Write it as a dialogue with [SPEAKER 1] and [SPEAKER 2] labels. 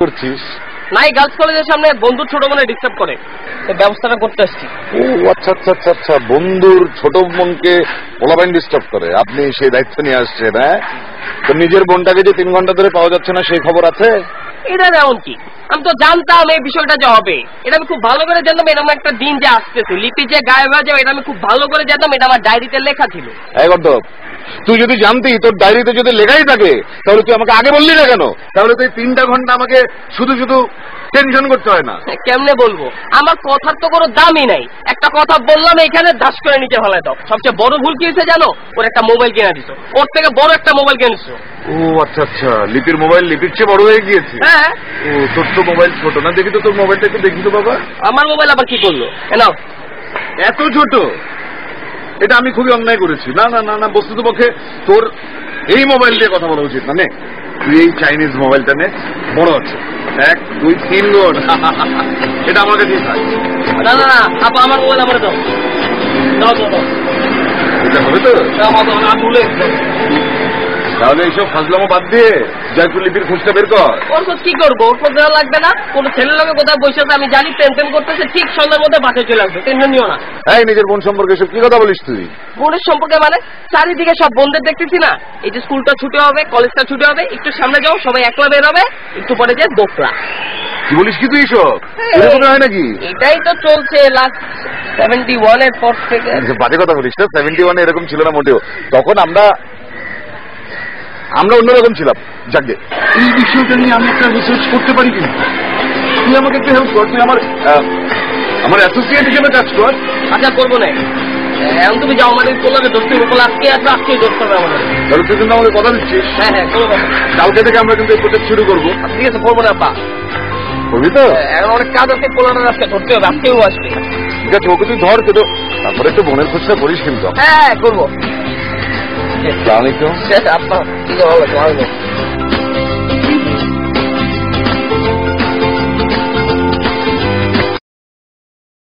[SPEAKER 1] করছিস?
[SPEAKER 2] নাই, গার্লস কলেজের সামনে বন্ধুর ছোট বোনে ডিস্টার্ব করে, ব্যবস্থাটা করতে আসছি।
[SPEAKER 1] ও আচ্ছা আচ্ছা আচ্ছা আচ্ছা, বন্ধুর ছোট বোনকে পোলাপাইন ডিস্টার্ব করে, আপনি সেই দায়িত্ব নিয়ে আসছেন? হ্যাঁ, তো নিজের বোনটাকে যে 3 ঘন্টা ধরে পাওয়া যাচ্ছে না সেই খবর আছে?
[SPEAKER 2] এটা যেমন কি, আমি তো জানতাম এই বিষয়টা যে হবে, এটা আমি খুব ভালো করে জানতাম। এরকম একটা দিন যে আসতেছে, লিপি যে গায়েব হয়ে যাবে, এটা আমি খুব ভালো করে জানতাম। এটা আমার ডায়েরিতে লেখা ছিল।
[SPEAKER 1] এই গর্দব, তুই যদি জানতি তোর ডায়েরিতে যদি লেখাই থাকে তাহলে তুই আমাকে আগে বললি না কেন? তাহলে তুই 3টা ঘন্টা আমাকে শুধু শুধু টেনশন করতে হয় না।
[SPEAKER 2] কেমনে বলবো, আমার কথার তো কোনো দামই নাই। একটা কথা বললাম এখানে দাস করে নিচে ফেলায় দাও। সবচেয়ে বড় ভুল কি হয়েছে জানো? ওর একটা মোবাইল কিনে দিছো, ওর থেকে বড় একটা মোবাইল কিনে দিছো।
[SPEAKER 1] ও আচ্ছা আচ্ছা, লিপির মোবাইল লিপির চেয়ে বড় হয়ে গিয়েছে।
[SPEAKER 2] হ্যাঁ।
[SPEAKER 1] ও, তোর তো মোবাইল ছোট না, দেখি তো তোর মোবাইলটা একটু দেখি তো বাবা।
[SPEAKER 2] আমার মোবাইল আবার কি করলো? নাও।
[SPEAKER 1] এত ছোট? এটা আমি খুবই অন্যায় করেছি। না না না না, বস্তুতপক্ষে তোর এই মোবাইল দিয়ে কথা বলা উচিত না। নে, তুই এই চাইনিজ মোবাইলটা নে, বড় আছে, 1 2 3 গুণ। এটা আমার কাছেই থাক।
[SPEAKER 2] না না না, আপা আমার মোবাইল আমার দাও। দাও দাও দাও।
[SPEAKER 1] এটা হবে তো?
[SPEAKER 2] আমি ভুলে
[SPEAKER 1] তাহলে এইসব ফাজলামো বাদ দিয়ে যা একটু লিপির খোঁজটা বের কর।
[SPEAKER 2] ওর খোঁজ কি করবো? ওর খোঁজ দেওয়া লাগবে না। কোনো ছেলের লোকে কোথায় বসে আছে আমি জানি, টেনশন করতেছে, ঠিক সন্ধ্যার মধ্যে বাসায় চলে আসবে, টেনশন নিও না।
[SPEAKER 1] এই নিজের বোন সম্পর্কে সব কি কথা বলিস তুই?
[SPEAKER 2] বোনের সম্পর্কে মানে চারিদিকে সব বোনদের দেখতেছি না। এই যে স্কুলটা ছুটি হবে, কলেজটা ছুটি হবে, একটু সামনে যাও, সবাই একলা বের হবে, একটু পরে যে দোকলা।
[SPEAKER 1] কি বলিস কি তুই? সব এরকম হয় নাকি?
[SPEAKER 2] এটাই তো চলছে লাস্ট 71 এর পর থেকে।
[SPEAKER 1] বাজে কথা বলিস না, 71 এরকম ছিল না মোটেও। তখন আমরা অন্যরকম ছিলাম। যাকে এই বিষয়টা নিয়ে আমি একটা রিসার্চ করতে পারি কিনা, তুই আমাকে একটু হেল্প কর। তুই আমার অ্যাসোসিয়েট হিসেবে কাজ কর।
[SPEAKER 2] আচ্ছা, করবো না। এখন তুমি যাও, আমাদের করলাম দোস্তি বল, আজকে আসবে, আজকেই দোস্ত হবে আমাদের।
[SPEAKER 1] তাহলে তুই কিন্তু আমাকে কথা দিচ্ছিস?
[SPEAKER 2] হ্যাঁ হ্যাঁ, করবো।
[SPEAKER 1] কালকে থেকে আমরা কিন্তু এই প্রজেক্ট শুরু করবো।
[SPEAKER 2] ঠিক আছে, করবো না বা
[SPEAKER 1] করবি তো?
[SPEAKER 2] এখন অনেক কাজ আছে, পোলাটার আজকে ধরতে হবে, আজকেও আসবে।
[SPEAKER 1] ঠিক আছে, ওকে তুই ধর, কিন্তু তারপরে একটু বোনের খোঁজটা করিস কিন্তু।
[SPEAKER 2] হ্যাঁ করবো।
[SPEAKER 1] আসসালামু আলাইকুম।
[SPEAKER 2] আপনার ঠিক আছে, ভালো লাগলো।